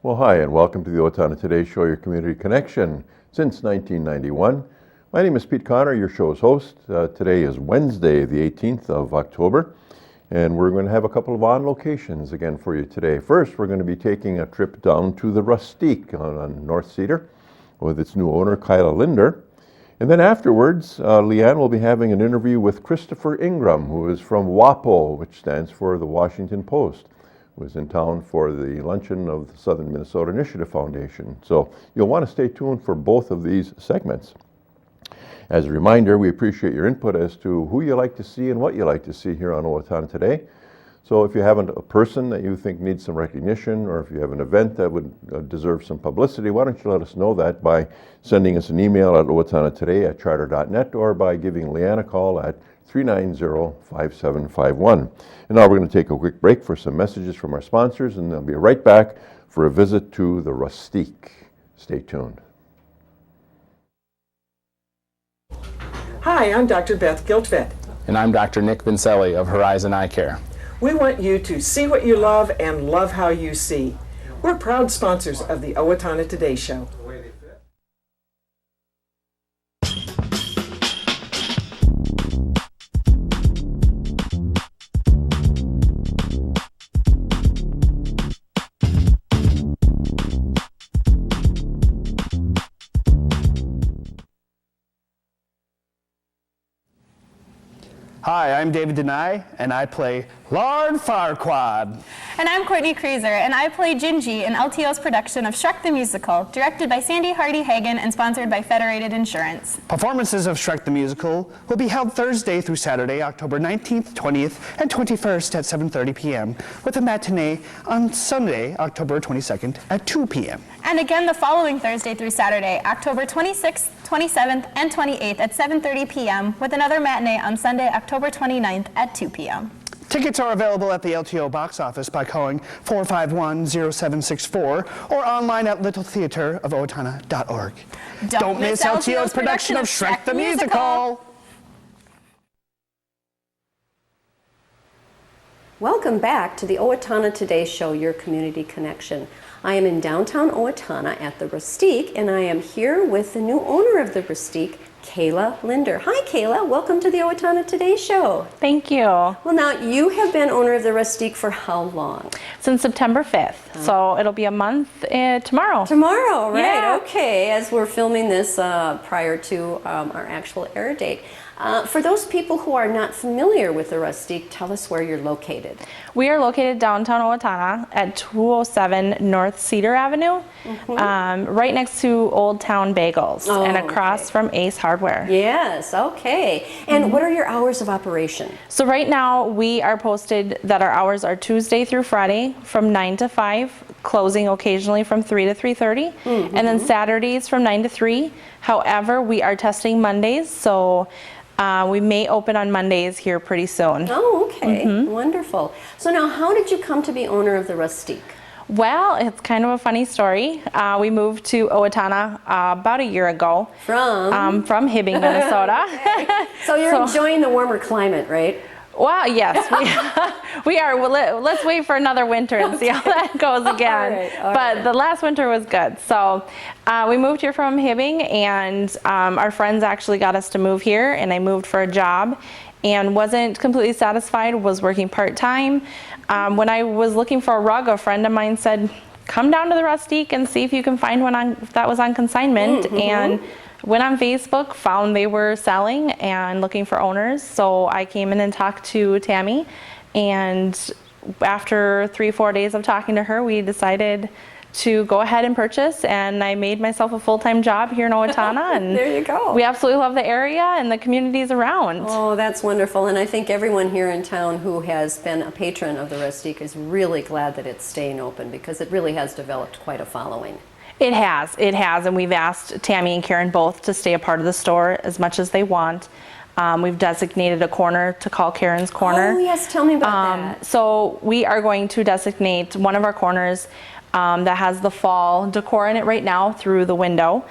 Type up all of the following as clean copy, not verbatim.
Well, hi, and welcome to the Owatonna Today Show, your community connection since 1991. My name is Pete Connor, your show's host. Today is Wednesday, the 18th of October, and we're going to have a couple of on locations again for you today. First, we're going to be taking a trip down to the Rustique on North Cedar with its new owner, Kala Linder. And then afterwards, Leanne will be having an interview with Christopher Ingraham, who is from WAPO, which stands for the Washington Post, who is in town for the luncheon of the Southern Minnesota Initiative Foundation. So you'll want to stay tuned for both of these segments. As a reminder, we appreciate your input as to who you like to see and what you like to see here on Owatonna Today. So if you have a person that you think needs some recognition, or if you have an event that would deserve some publicity, why don't you let us know that by sending us an email at owatonnatoday@charter.net or by giving Leanne a call at 390-5751. And now we're going to take a quick break for some messages from our sponsors, and they'll be right back for a visit to the Rustique. Stay tuned. Hi, I'm Dr. Beth Giltvet. And I'm Dr. Nick Vincelli of Horizon Eye Care. We want you to see what you love and love how you see. We're proud sponsors of the Owatonna Today Show. Hi, I'm David Denai, and I play Lord Farquaad. And I'm Courtney Krieser, and I play Gingy in LTO's production of Shrek the Musical, directed by Sandy Hardy Hagen and sponsored by Federated Insurance. Performances of Shrek the Musical will be held Thursday through Saturday, October 19th, 20th, and 21st at 7:30 p.m., with a matinee on Sunday, October 22nd at 2 p.m. And again the following Thursday through Saturday, October 26th, 27th, and 28th at 7:30 p.m., with another matinee on Sunday, October 29th at 2 p.m. Tickets are available at the LTO box office by calling 451-0764 or online at littletheaterofowatonna.org. Don't miss LTO's production of Shrek the Musical! Welcome back to the Owatonna Today Show, your community connection. I am in downtown Owatonna at the Rustique, and I am here with the new owner of the Rustique, Kala Linder. Hi, Kala. Welcome to the Owatonna Today Show. Thank you. Well, now, you have been owner of the Rustique for how long? Since September 5th, so it'll be a month tomorrow. Tomorrow, right? Yeah. Okay, as we're filming this prior to our actual air date. For those people who are not familiar with the Rustique, tell us where you're located. We are located downtown Owatonna at 207 North Cedar Avenue, right next to Old Town Bagels and across from Ace Hardware. Yes, okay. And what are your hours of operation? So right now we are posted that our hours are Tuesday through Friday from 9 to 5, closing occasionally from 3 to 3:30, and then Saturdays from 9 to 3. However, we are testing Mondays, so we may open on Mondays here pretty soon. Oh, okay. Wonderful. So now, how did you come to be owner of the Rustique? Well, it's kind of a funny story. We moved to Owatonna about a year ago. From Hibbing, Minnesota. Okay. So you're enjoying the warmer climate, right? Well, yes, we are. Well, let's wait for another winter and see how that goes again. All but right. the last winter was good. So we moved here from Hibbing, and our friends actually got us to move here, and I moved for a job and wasn't completely satisfied, was working part-time. When I was looking for a rug, a friend of mine said, come down to the Rustique and see if you can find one that was on consignment. And went on Facebook, found they were selling and looking for owners, so I came in and talked to Tammy, and after 3-4 days of talking to her, we decided to go ahead and purchase, and I made myself a full-time job here in Owatonna, and there you go. We absolutely love the area and the communities around. Oh, that's wonderful, and I think everyone here in town who has been a patron of the Rustique is really glad that it's staying open, because it really has developed quite a following. It has, and we've asked Tammy and Karen both to stay a part of the store as much as they want. We've designated a corner to call Karen's Corner. Oh yes, tell me about that. So we are going to designate one of our corners that has the fall decor in it right now through the window.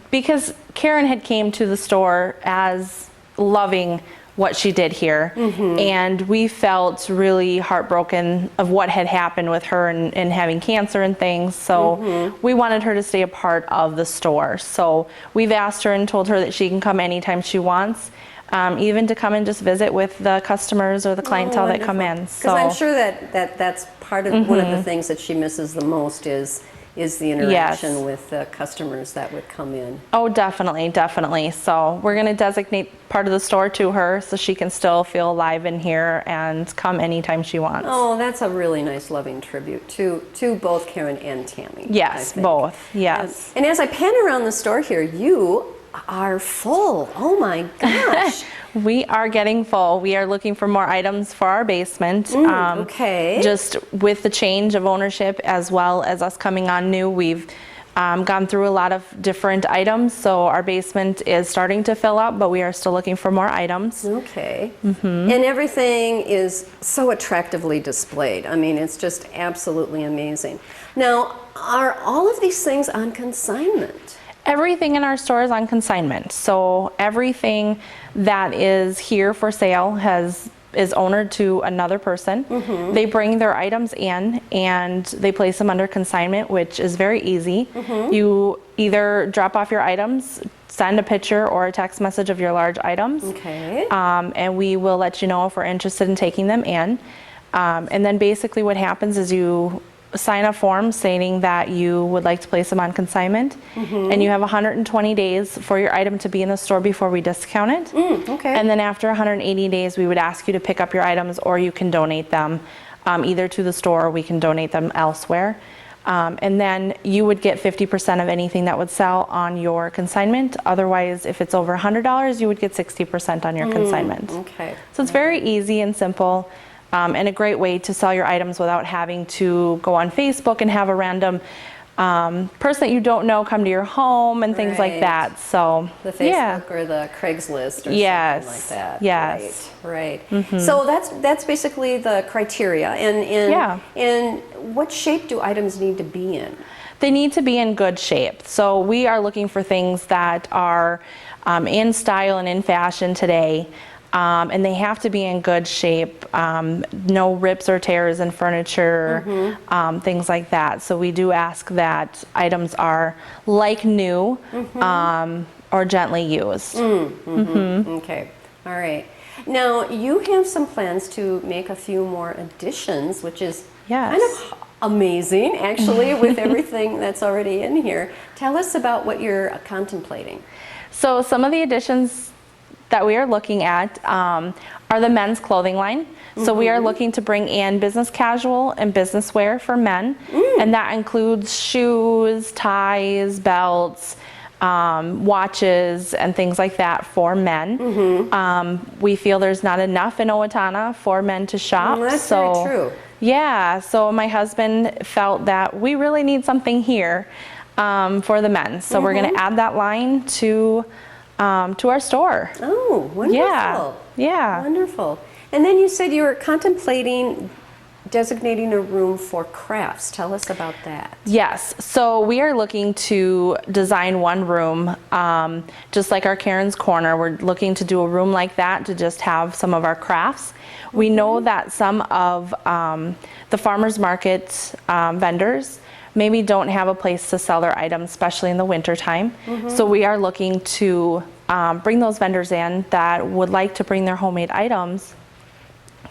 Because Karen had came to the store as loving what she did here. And we felt really heartbroken of what had happened with her and having cancer and things. So we wanted her to stay a part of the store. So we've asked her and told her that she can come anytime she wants. Even to come and just visit with the customers or the clientele that come in. Because I'm sure that's part of one of the things that she misses the most is the interaction with the customers that would come in. Oh, definitely, definitely. So we're going to designate part of the store to her so she can still feel alive in here and come anytime she wants. Oh, that's a really nice, loving tribute to both Karen and Tammy. Yes, both. Yes. And as I pan around the store here, you are full. Oh my gosh. We are getting full. We are looking for more items for our basement. Okay. Just with the change of ownership as well as us coming on new, we've gone through a lot of different items. So our basement is starting to fill up, but we are still looking for more items. Okay. And everything is so attractively displayed. I mean, it's just absolutely amazing. Now, are all of these things on consignment? Everything in our store is on consignment. So everything that is here for sale is ownered to another person. They bring their items in and they place them under consignment, which is very easy. You either drop off your items, send a picture or a text message of your large items, and we will let you know if we're interested in taking them in. And then basically what happens is you sign a form stating that you would like to place them on consignment, and you have 120 days for your item to be in the store before we discount it. And then after 180 days, we would ask you to pick up your items, or you can donate them either to the store or we can donate them elsewhere. And then you would get 50% of anything that would sell on your consignment. Otherwise, if it's over $100, you would get 60% on your consignment. So it's very easy and simple. And a great way to sell your items without having to go on Facebook and have a random person that you don't know come to your home and things like that. So the Facebook or the Craigslist or something like that. Yes. Right. So that's basically the criteria. And what shape do items need to be in? They need to be in good shape. So we are looking for things that are in style and in fashion today. And they have to be in good shape, no rips or tears in furniture, things like that. So we do ask that items are like new or gently used. Okay, all right. Now you have some plans to make a few more additions, which is kind of amazing actually with everything that's already in here. Tell us about what you're contemplating. So some of the additions that we are looking at are the men's clothing line. So we are looking to bring in business casual and business wear for men. And that includes shoes, ties, belts, watches, and things like that for men. We feel there's not enough in Owatonna for men to shop. That's very true. Yeah, so my husband felt that we really need something here for the men. So we're gonna add that line to our store. Oh, wonderful. Yeah. Wonderful. And then you said you were contemplating designating a room for crafts. Tell us about that. Yes. So we are looking to design one room, just like our Karen's Corner. We're looking to do a room like that to just have some of our crafts. We know that some of the farmers market vendors maybe don't have a place to sell their items, especially in the winter time. So we are looking to bring those vendors in that would like to bring their homemade items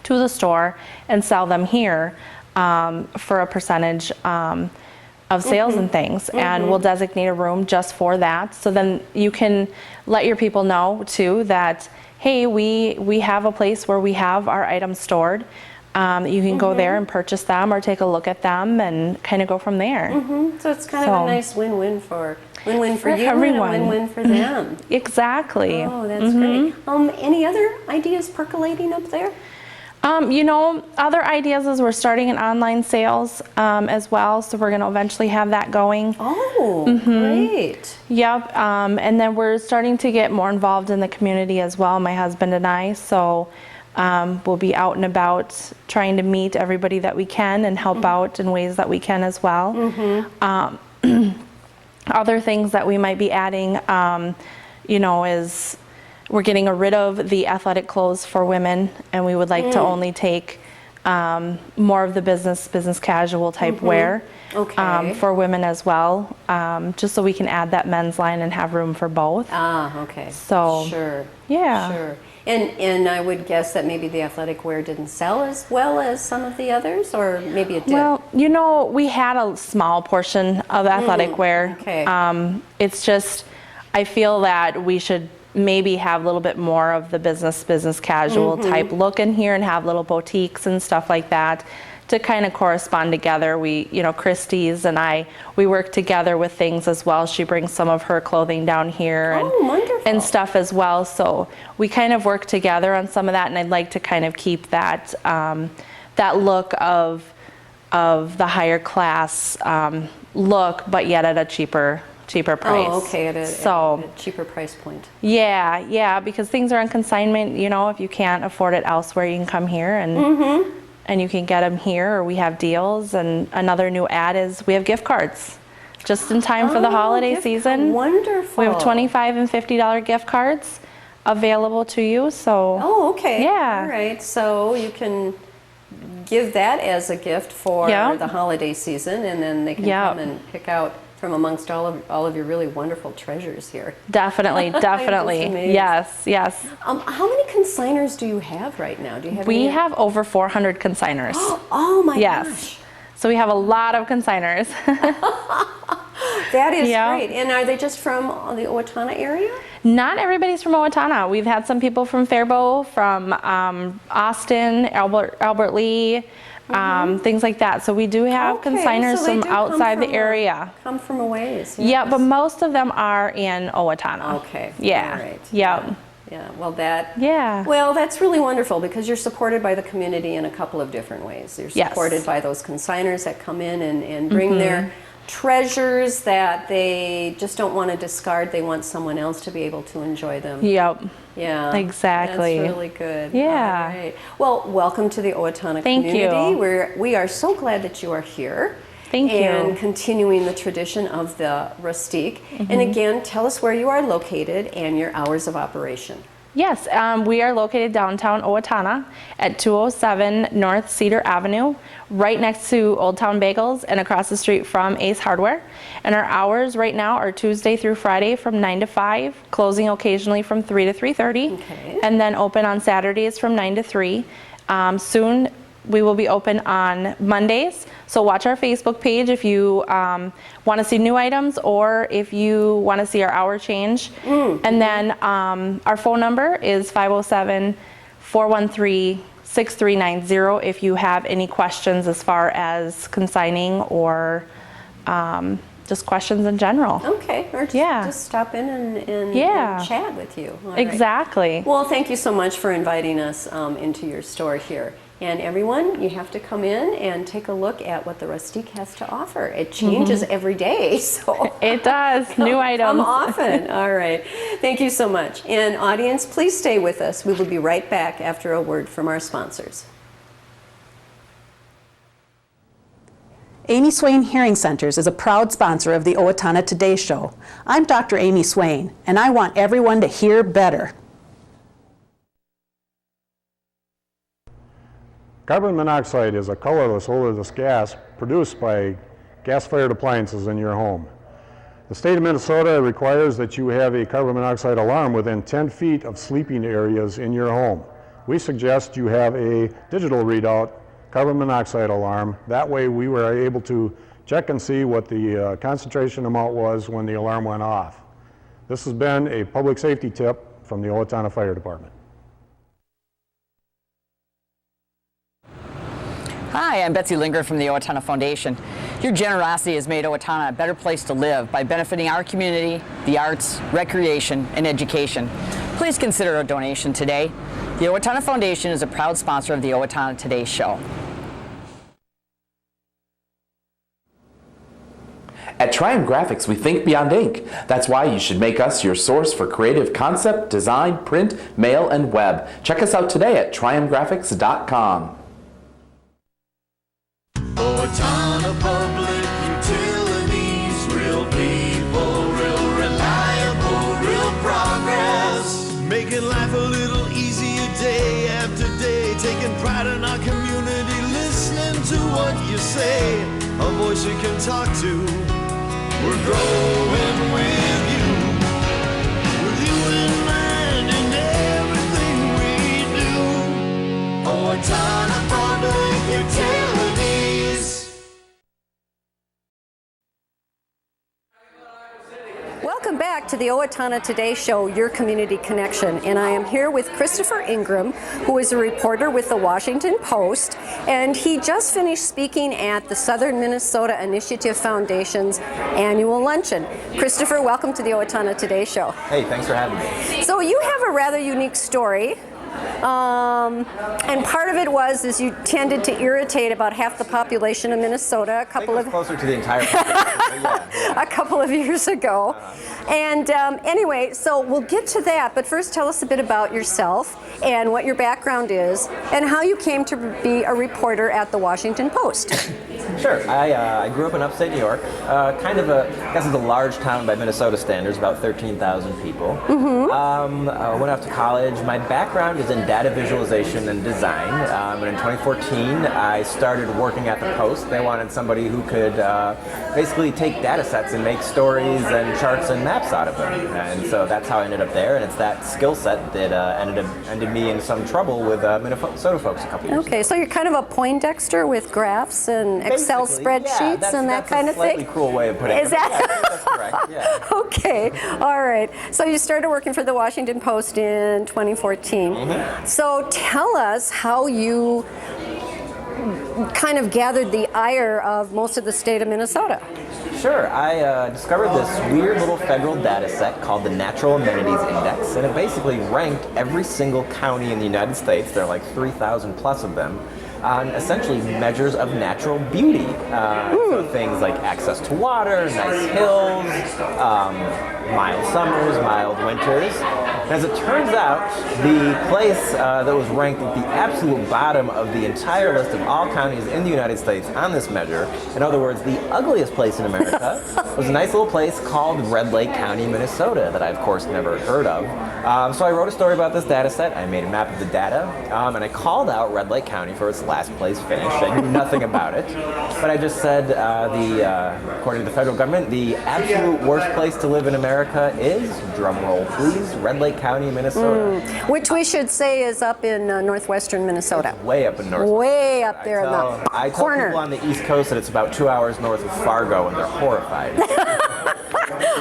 to the store and sell them here for a percentage of sales and things. And we'll designate a room just for that. So then you can let your people know too that, hey, we have a place where we have our items stored. You can go there and purchase them or take a look at them and kind of go from there. So it's kind of a nice win-win for you everyone. and a win-win for them. Exactly. Oh, that's great. Any other ideas percolating up there? You know, other ideas is we're starting an online sales as well, so we're going to eventually have that going. Oh, great. Yep, and then we're starting to get more involved in the community as well, my husband and I, so we'll be out and about trying to meet everybody that we can and help out in ways that we can as well. Other things that we might be adding, you know, is we're getting rid of the athletic clothes for women, and we would like to only take more of the business casual type wear Okay. for women as well, just so we can add that men's line and have room for both. Ah, okay. So, Sure. yeah. Sure. And I would guess that maybe the athletic wear didn't sell as well as some of the others, or maybe it did. Well, you know, we had a small portion of athletic wear. okay. It's just, I feel that we should maybe have a little bit more of the business casual type look in here, and have little boutiques and stuff like that to kind of correspond together. We, you know, Christie's and I, we work together with things as well. She brings some of her clothing down here and, wonderful. and stuff as well. So we kind of work together on some of that, and I'd like to kind of keep that that look of the higher class look, but yet at a cheaper price. Oh, okay, at a cheaper price point. Yeah, because things are on consignment. You know, if you can't afford it elsewhere, you can come here and you can get them here, or we have deals. And another new ad is we have gift cards just in time for the holiday season. Wonderful. We have $25 and $50 gift cards available to you. So Oh, okay. Yeah. All right. So you can give that as a gift for Yep. the holiday season, and then they can Yep. come and pick out from amongst all of your really wonderful treasures here. definitely. amazed. Yes. How many consigners do you have right now? Do you have We any? have over 400 consigners. Oh my Yes. gosh. So we have a lot of consigners. That is Yeah. great. And are they just from the Owatonna area? Not everybody's from Owatonna. We've had some people from Faribault, from Austin, Albert Lee, things like that. So we do have Okay, consigners so they from do come outside the from area. Come from a ways. Yeah, but yes. most of them are in Owatonna. Okay. Yeah. All right. Yep. Yeah. Well, that. Yeah. Well, that's really wonderful, because you're supported by the community in a couple of different ways. You're Yes. supported by those consigners that come in and bring their treasures that they just don't want to discard. They want someone else to be able to enjoy them. Yep. Yeah. Exactly. That's really good. Yeah. All right. Well, welcome to the Owatonna Thank community. you. We are so glad that you are here. Thank you. And continuing the tradition of the Rustique. And again, tell us where you are located and your hours of operation. Yes, we are located downtown Owatonna at 207 North Cedar Avenue, right next to Old Town Bagels and across the street from Ace Hardware. And our hours right now are Tuesday through Friday from 9 to 5, closing occasionally from 3 to 3:30, Okay. and then open on Saturdays from 9 to 3. Soon we will be open on Mondays, so watch our Facebook page if you want to see new items, or if you want to see our hour change. And then our phone number is 507-413-6390 if you have any questions as far as consigning or just questions in general. Okay, or just stop in and chat with you. All right. Exactly. Well, thank you so much for inviting us into your store here. And everyone, you have to come in and take a look at what the Rustique has to offer. It changes every day, so It does. New items. come often. All right. Thank you so much. And audience, please stay with us. We will be right back after a word from our sponsors. Amy Swain Hearing Centers is a proud sponsor of the Owatonna Today Show. I'm Dr. Amy Swain, and I want everyone to hear better. Carbon monoxide is a colorless, odorless gas produced by gas-fired appliances in your home. The state of Minnesota requires that you have a carbon monoxide alarm within 10 feet of sleeping areas in your home. We suggest you have a digital readout carbon monoxide alarm. That way we were able to check and see what the concentration amount was when the alarm went off. This has been a public safety tip from the Owatonna Fire Department. Hi, I'm Betsy Linger from the Owatonna Foundation. Your generosity has made Owatonna a better place to live by benefiting our community, the arts, recreation, and education. Please consider a donation today. The Owatonna Foundation is a proud sponsor of the Owatonna Today Show. At Triumph Graphics, we think beyond ink. That's why you should make us your source for creative concept, design, print, mail, and web. Check us out today at triumphgraphics.com. Owatonna Public Utilities, real people, real reliable, real progress. Make it find pride in our community, listening to what you say, a voice you can talk to. We're growing with you in mind in everything we do. Owatonna Public Utilities. Welcome back to the Owatonna Today Show, your community connection. And I am here with Christopher Ingraham, who is a reporter with the Washington Post. And he just finished speaking at the Southern Minnesota Initiative Foundation's annual luncheon. Christopher, welcome to the Owatonna Today Show. Hey, thanks for having me. So you have a rather unique story. And part of it is you tended to irritate about half the population of Minnesota Closer to the entire population, a couple of years ago. And anyway, so we'll get to that, but first tell us a bit about yourself and what your background is and how you came to be a reporter at the Washington Post. Sure. I grew up in upstate New York, kind of I guess it's a large town by Minnesota standards, about 13,000 people. Went off to college. My background is in data visualization and design, and in 2014 I started working at the Post. They wanted somebody who could basically take data sets and make stories and charts and maps out of them, and so that's how I ended up there, and it's that skill set that ended me in some trouble with Minnesota folks a couple years ago. Okay, so you're kind of a Poindexter with graphs and Excel spreadsheets and that kind of thing? That's a slightly cruel way of putting it. Is that? Yeah, that's correct, yeah. Okay, all right. So you started working for the Washington Post in 2014. So tell us how you kind of gathered the ire of most of the state of Minnesota. Sure. I discovered this weird little federal data set called the Natural Amenities Index, and it basically ranked every single county in the United States, there are like 3,000 plus of them, on essentially measures of natural beauty. So things like access to water, nice hills, mild summers, mild winters. And as it turns out, the place that was ranked at the absolute bottom of the entire list of all counties in the United States on this measure, in other words, the ugliest place in America, was a nice little place called Red Lake County, Minnesota, that I, of course, never heard of. So I wrote a story about this data set. I made a map of the data, and I called out Red Lake County for its last place finish. I knew nothing about it, but I just said, according to the federal government, the absolute worst place to live in America is, drumroll please, Red Lake County, Minnesota. Which we should say is up in northwestern Minnesota. Way up in northwestern. Way up there in the I tell corner. people on the East Coast that it's about 2 hours north of Fargo, and they're horrified.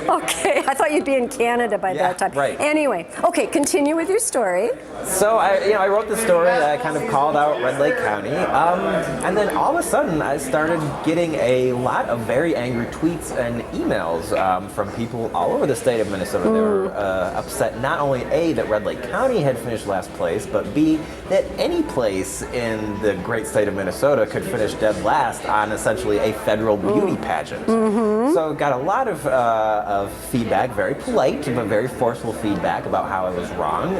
Okay, I thought you'd be in Canada by that time. Right. Anyway, okay, continue with your story. So I wrote the story. I kind of called out Red Lake County, and then all of a sudden I started getting a lot of very angry tweets and emails from people all over the state of Minnesota. They were upset not only A, that Red Lake County had finished last place, but B, that any place in the great state of Minnesota could finish dead last on essentially a federal beauty pageant. So got a lot of feedback, very polite but very forceful feedback about how I was wrong.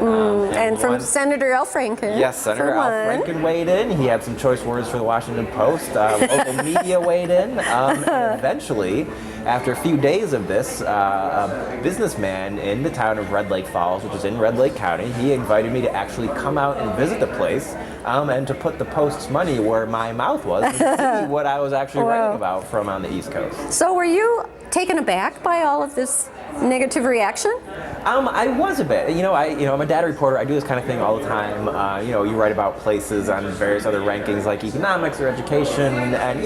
And from Senator Al Franken. Yes, Senator Al Franken weighed in. He had some choice words for the Washington Post. Local media weighed in. And eventually, after a few days of this, a businessman in the town of Red Lake Falls, which is in Red Lake County, he invited me to actually come out and visit the place and to put the Post's money where my mouth was and see what I was actually writing about from on the East Coast. So were you taken aback by all of this negative reaction? I was a bit. I'm a data reporter. I do this kind of thing all the time. You write about places on various other rankings like economics or education, and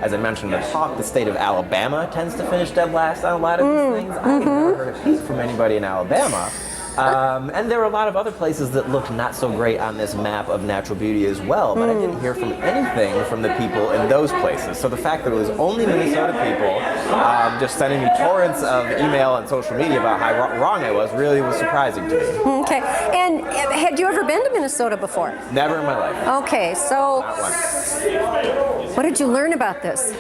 as I mentioned in the talk, the state of Alabama tends to finish dead last on a lot of these things. I had never heard a peep from anybody in Alabama. And there were a lot of other places that looked not so great on this map of natural beauty as well, but I didn't hear from anything from the people in those places. So the fact that it was only Minnesota people just sending me torrents of email and social media about how wrong I was really was surprising to me. Okay, and had you ever been to Minnesota before? Never in my life. Okay, so Not once. what did you learn about this?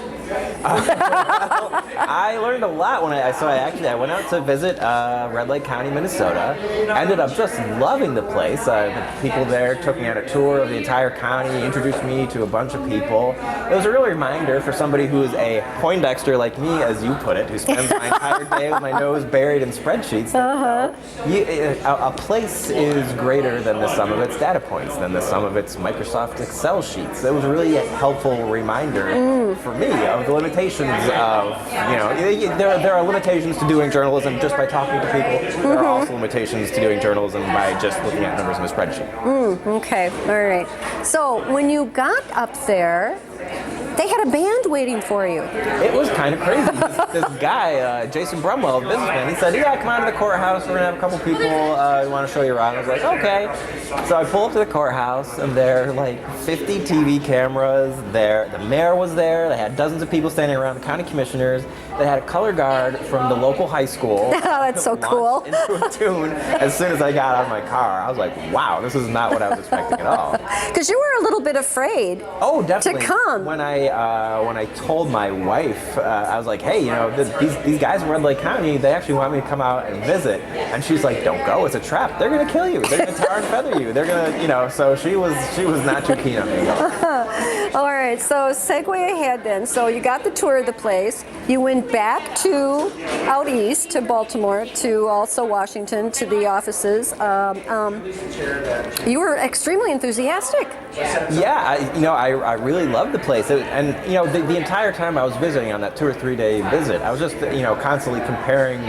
I learned a lot when I went out to visit Red Lake County, Minnesota. Ended up just loving the place. The people there took me on a tour of the entire county, introduced me to a bunch of people. It was a real reminder for somebody who is a Poindexter like me, as you put it, who spends my entire day with my nose buried in spreadsheets. A place is greater than the sum of its data points, than the sum of its Microsoft Excel sheets. It was really a helpful reminder for me of the limitations of, there are limitations to doing journalism just by talking to people. There are also limitations to doing journalism by just looking at numbers in a spreadsheet. Okay, all right. So when you got up there, they had a band waiting for you. It was kind of crazy. This guy, Jason Brumwell, a businessman, he said, yeah, come on to the courthouse. We're going to have a couple people we want to show you around. I was like, okay. So I pull up to the courthouse, and there are like 50 TV cameras there. The mayor was there. They had dozens of people standing around, the county commissioners. They had a color guard from the local high school. That's so cool. Into a tune as soon as I got out of my car. I was like, wow, this is not what I was expecting at all. Because you were a little bit afraid definitely. to come. When I told my wife, I was like, hey, these guys in Red Lake County, they actually want me to come out and visit. And she's like, don't go, it's a trap. They're going to kill you. They're going to tar and feather you. They're going to, so she was not too keen on me going. All right, so segue ahead then. So you got the tour of the place. You went back to out east to Baltimore, to also Washington, to the offices. You were extremely enthusiastic. Yeah, I really loved the place. The entire time I was visiting on that 2 or 3 day visit, I was just, constantly comparing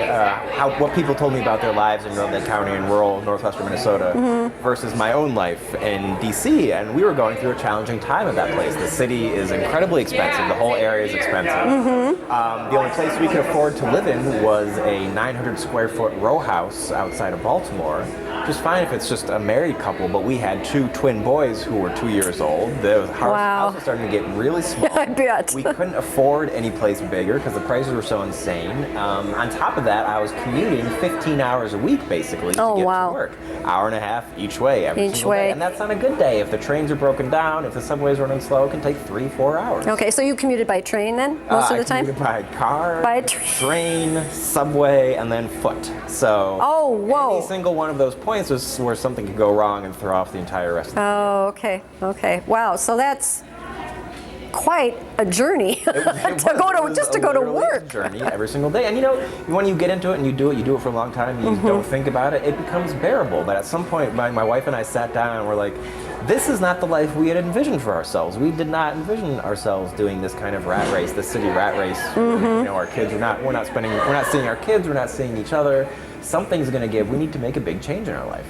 what people told me about their lives in Red Lake County and rural northwestern Minnesota versus my own life in D.C. And we were going through a challenging time at that place. The city is incredibly expensive. The whole area is expensive. The only place we could afford to live in was a 900 square foot row house outside of Baltimore. Just fine if it's just a married couple, but we had 2 twin boys who were 2 years old. The house was starting to get really small. I bet. We couldn't afford any place bigger because the prices were so insane. On top of that, I was commuting 15 hours a week basically to get to work. Hour and a half each way every single day. And that's on a good day. If the trains are broken down, if the subway's running slow, it can take 3-4 hours. Okay, so you commuted by train then most of the time? I commuted by car, train, subway, and then foot. So any single one of those points was where something could go wrong and throw off the entire rest of the day. Okay. Wow, so that's quite a journey to go to work. A journey every single day. And when you get into it and you do it for a long time, you don't think about it, it becomes bearable. But at some point, my wife and I sat down and we're like, this is not the life we had envisioned for ourselves. We did not envision ourselves doing this kind of rat race, this city rat race. Our kids, we're not seeing our kids, we're not seeing each other. Something's going to give. We need to make a big change in our life.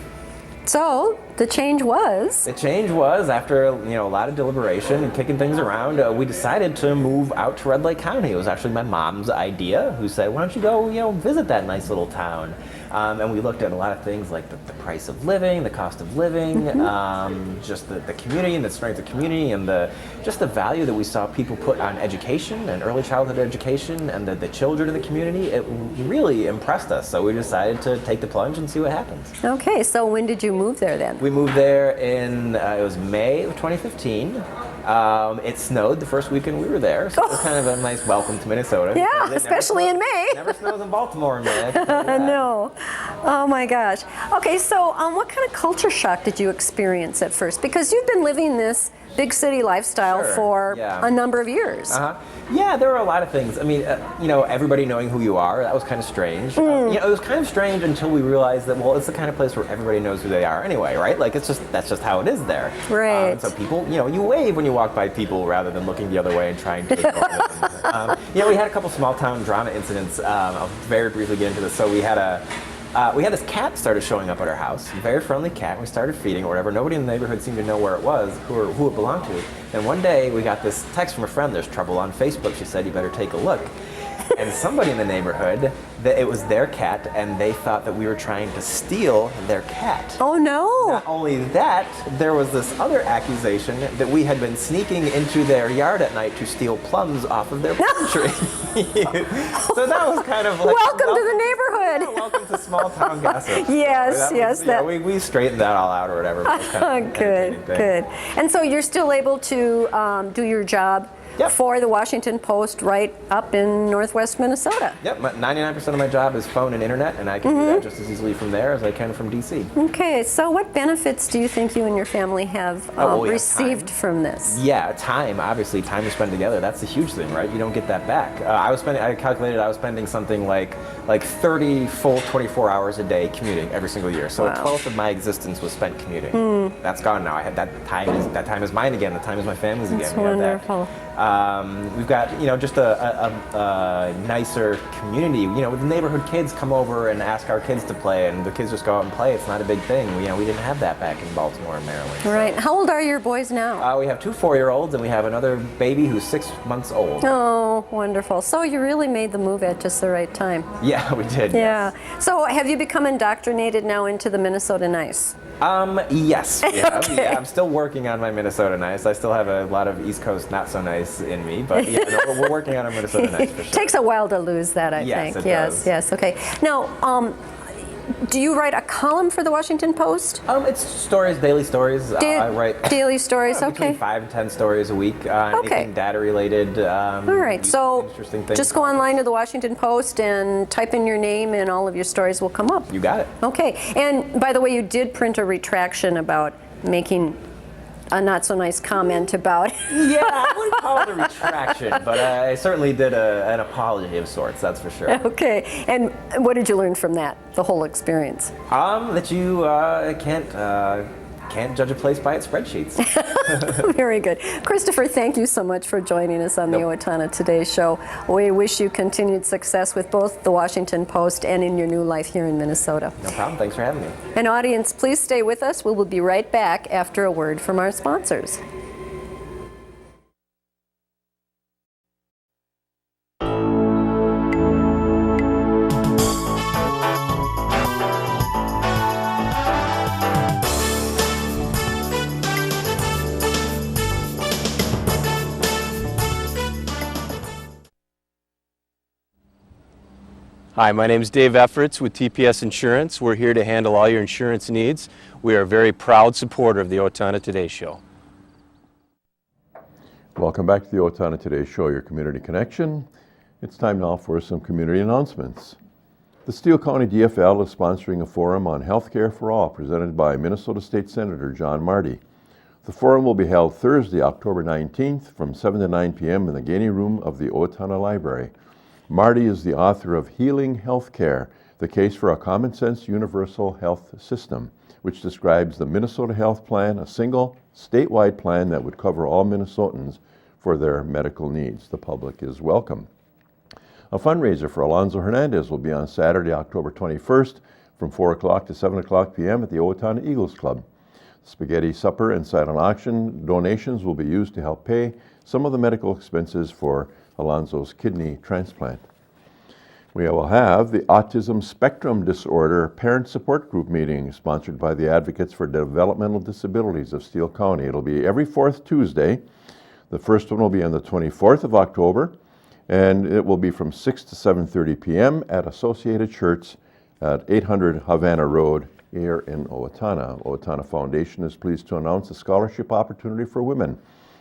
So the change was? The change was, after a lot of deliberation and kicking things around, we decided to move out to Red Lake County. It was actually my mom's idea, who said, why don't you go visit that nice little town? And we looked at a lot of things like the price of living, the cost of living, just the community and the strength of the community, and just the value that we saw people put on education and early childhood education and the children in the community. It really impressed us, so we decided to take the plunge and see what happens. Okay, so when did you move there then? We moved there in, it was May of 2015. It snowed the first weekend we were there, so it was kind of a nice welcome to Minnesota. Yeah, especially in May. Never snows in Baltimore in May. No. Oh my gosh. Okay, so what kind of culture shock did you experience at first? Because you've been living this big city lifestyle for a number of years. Yeah, there were a lot of things. I mean, everybody knowing who you are, that was kind of strange. It was kind of strange until we realized that, it's the kind of place where everybody knows who they are anyway, right? Like, that's just how it is there. Right. So people, you wave when you walk by people rather than looking the other way and trying to ignore them. We had a couple small town drama incidents. I'll very briefly get into this. So we had this cat started showing up at our house, a very friendly cat, and we started feeding or whatever. Nobody in the neighborhood seemed to know where it was, who it belonged to. And one day we got this text from a friend, there's trouble on Facebook. She said, you better take a look. And somebody in the neighborhood, that it was their cat, and they thought that we were trying to steal their cat. Oh no! Not only that, there was this other accusation that we had been sneaking into their yard at night to steal plums off of their plum tree. So that was kind of like, welcome to the neighborhood. good. Yeah, welcome to small town gossip. Yes, yes. We straightened that all out or whatever. But it was kind of an entertaining thing. Good. And so you're still able to do your job for the Washington Post right up in northwest Minnesota. Yep, 99% of my job is phone and internet, and I can do that just as easily from there as I can from DC. Okay, so what benefits do you think you and your family have received from this? Yeah, time. Obviously, time we spend together. That's the huge thing, right? You don't get that back. I calculated I was spending something like 30 full 24 hours a day commuting every single year. So a 12th of my existence was spent commuting. That's gone now. I had that time is mine again. The time is my family's again. That's wonderful. We've got just a nicer community. The neighborhood kids come over and ask our kids to play, and the kids just go out and play. It's not a big thing. We didn't have that back in Baltimore and Maryland. Right. How old are your boys now? We have 2 4-year-olds, and we have another baby who's 6 months old. Oh, wonderful. So you really made the move at just the right time. Yeah, we did. Yeah. Yes. So have you become indoctrinated now into the Minnesota Nice? Yes, we have. Okay. Yeah, I'm still working on my Minnesota Nice. I still have a lot of East Coast not so nice in me, but we're working on our Minnesota Nice for sure. Takes a while to lose that, I yes, think. It does. Yes. Okay. Now, do you write a column for the Washington Post? It's stories, daily stories. I write daily stories. Between 5 and 10 stories a week. Anything data related. All right. So interesting things. just go online to the Washington Post and type in your name, and all of your stories will come up. You got it. Okay. And by the way, you did print a retraction about making a not so nice comment about. Yeah, I wouldn't call it a retraction, but I certainly did an apology of sorts, that's for sure. Okay, and what did you learn from that, the whole experience? That you can't judge a place by its spreadsheets. Very good. Christopher, thank you so much for joining us on the Owatonna Today Show. We wish you continued success with both the Washington Post and in your new life here in Minnesota. No problem. Thanks for having me. And audience, please stay with us. We will be right back after a word from our sponsors. Hi, my name is Dave Efforts with TPS Insurance. We're here to handle all your insurance needs. We are a very proud supporter of the Owatonna Today Show. Welcome back to the Owatonna Today Show, your community connection. It's time now for some community announcements. The Steele County DFL is sponsoring a forum on healthcare for all presented by Minnesota State Senator John Marty. The forum will be held Thursday, October 19th from 7 to 9 p.m. in the Gainey Room of the Owatonna Library. Marty is the author of Healing Healthcare, the Case for a Common Sense Universal Health System, which describes the Minnesota Health Plan, a single statewide plan that would cover all Minnesotans for their medical needs. The public is welcome. A fundraiser for Alonzo Hernandez will be on Saturday, October 21st from 4 o'clock to 7 o'clock p.m. at the Owatonna Eagles Club. Spaghetti supper and silent auction donations will be used to help pay some of the medical expenses for Alonzo's kidney transplant. We will have the Autism Spectrum Disorder Parent Support Group meeting sponsored by the Advocates for Developmental Disabilities of Steele County. It'll be every fourth Tuesday. The first one will be on the 24th of October, and it will be from 6 to 7:30 p.m. at Associated Church at 800 Havana Road here in Owatonna. Owatonna Foundation is pleased to announce a scholarship opportunity for women.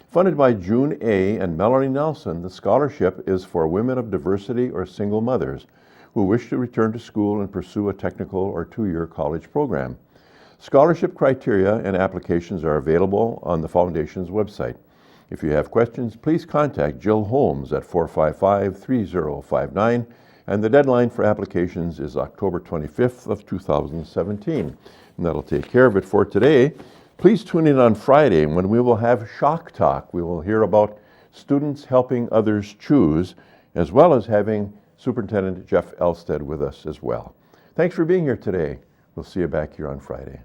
Funded by June A. and Melanie Nelson, the scholarship is for women of diversity or single mothers who wish to return to school and pursue a technical or 2-year college program. Scholarship criteria and applications are available on the Foundation's website. If you have questions, please contact Jill Holmes at 455-3059, and the deadline for applications is October 25th of 2017. And that'll take care of it for today. Please tune in on Friday when we will have Shock Talk. We will hear about students helping others choose, as well as having Superintendent Jeff Elstead with us as well. Thanks for being here today. We'll see you back here on Friday.